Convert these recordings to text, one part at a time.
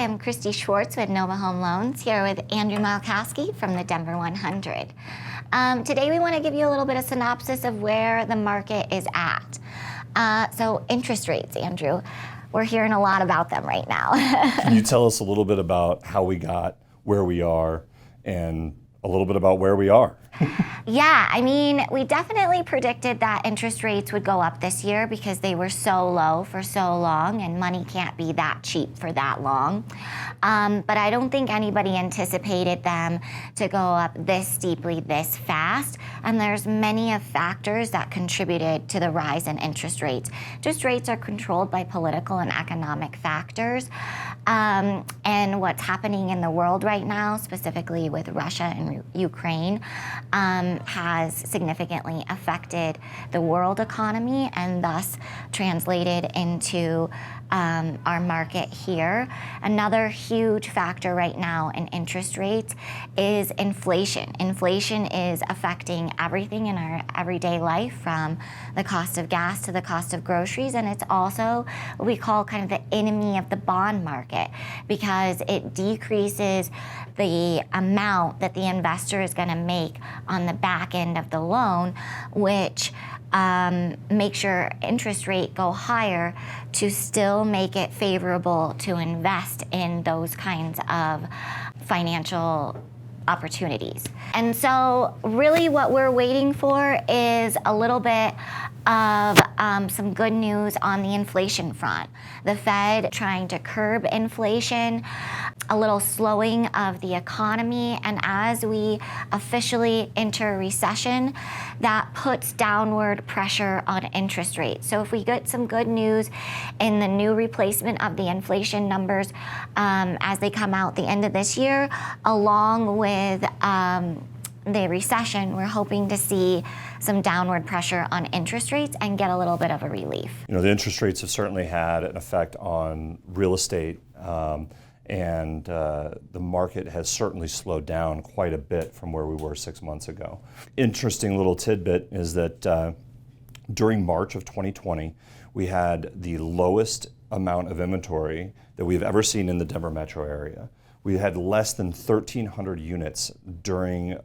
am Christie Schwartz with Nova Home Loans, here with Andrew Malkowski from the Denver 100. Today we want to give you a little bit of synopsis of where the market is at. So interest rates, Andrew, we're hearing a lot about them right now. Can you tell us a little bit about how we got where we are and a little bit about where we are? Yeah, I mean, we definitely predicted that interest rates would go up this year because they were so low for so long, and money can't be that cheap for that long. But I don't think anybody anticipated them to go up this steeply, this fast. And there's many of factors that contributed to the rise in interest rates. Interest rates are controlled by political and economic factors. And what's happening in the world right now, specifically with Russia and Ukraine, has significantly affected the world economy and thus translated into our market here. Another huge factor right now in interest rates is inflation. Inflation is affecting everything in our everyday life, from the cost of gas to the cost of groceries, and it's also what we call kind of the enemy of the bond market, because it decreases the amount that the investor is going to make on the back end of the loan, which makes your interest rate go higher to still make it favorable to invest in those kinds of financial opportunities. And so really what we're waiting for is a little bit of some good news on the inflation front. The Fed trying to curb inflation, a little slowing of the economy, and as we officially enter a recession, that puts downward pressure on interest rates. So if we get some good news in the new replacement of the inflation numbers as they come out the end of this year, along with the recession, we're hoping to see some downward pressure on interest rates and get a little bit of a relief. You know, the interest rates have certainly had an effect on real estate, and the market has certainly slowed down quite a bit from where we were 6 months ago. Interesting little tidbit is that during March of 2020, we had the lowest amount of inventory that we've ever seen in the Denver metro area. We had less than 1,300 units during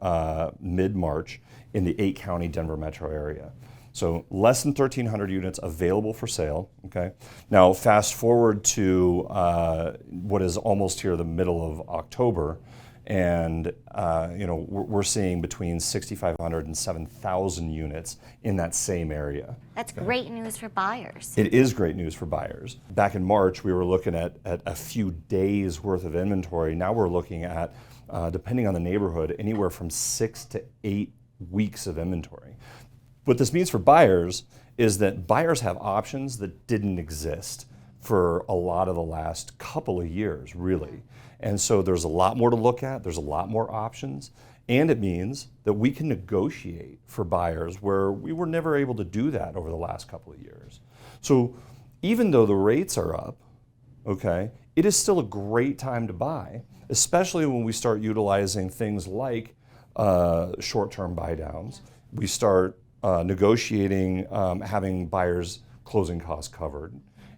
mid-March in the 8-county Denver metro area. So less than 1,300 units available for sale, okay? Now fast forward to what is almost here the middle of October, and you know, we're seeing between 6,500 and 7,000 units in that same area. That's great news for buyers. It is great news for buyers. Back in March, we were looking at a few days worth of inventory. Now we're looking at, depending on the neighborhood, anywhere from 6 to 8 weeks of inventory. What this means for buyers is that buyers have options that didn't exist for a lot of the last couple of years, really. And so there's a lot more to look at, there's a lot more options, and it means that we can negotiate for buyers where we were never able to do that over the last couple of years. So even though the rates are up, okay, it is still a great time to buy, especially when we start utilizing things like short-term buy downs. We start negotiating, having buyers' closing costs covered,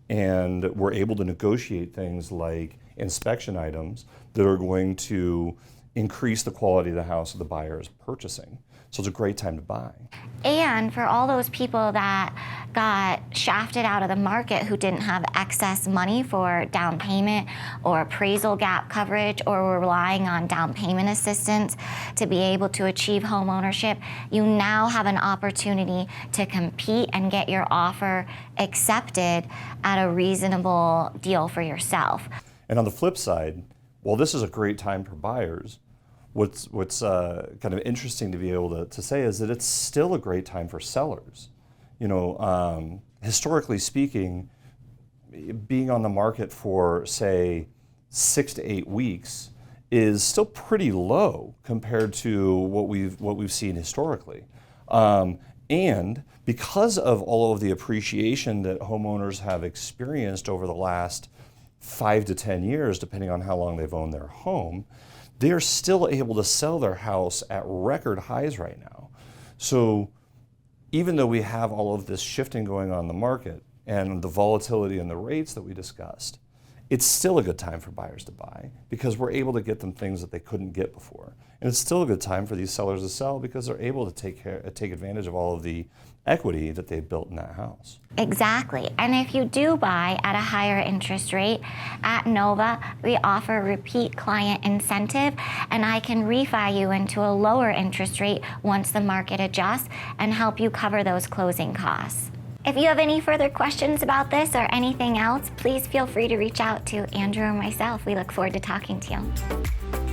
and we're able to negotiate things like inspection items that are going to increase the quality of the house that the buyer is purchasing. So it's a great time to buy. And for all those people that got shafted out of the market who didn't have excess money for down payment or appraisal gap coverage, or were relying on down payment assistance to be able to achieve home ownership, you now have an opportunity to compete and get your offer accepted at a reasonable deal for yourself. And on the flip side, while this is a great time for buyers, what's kind of interesting to be able to say is that it's still a great time for sellers. You know, historically speaking, being on the market for, say, 6 to 8 weeks is still pretty low compared to what we've seen historically. And because of all of the appreciation that homeowners have experienced over the last 5 to 10 years, depending on how long they've owned their home, they're still able to sell their house at record highs right now. So even though we have all of this shifting going on in the market and the volatility in the rates that we discussed, it's still a good time for buyers to buy because we're able to get them things that they couldn't get before. And it's still a good time for these sellers to sell because they're able to take advantage of all of the equity that they've built in that house. Exactly. And if you do buy at a higher interest rate, at Nova, we offer repeat client incentive, and I can refi you into a lower interest rate once the market adjusts and help you cover those closing costs. If you have any further questions about this or anything else, please feel free to reach out to Andrew or myself. We look forward to talking to you.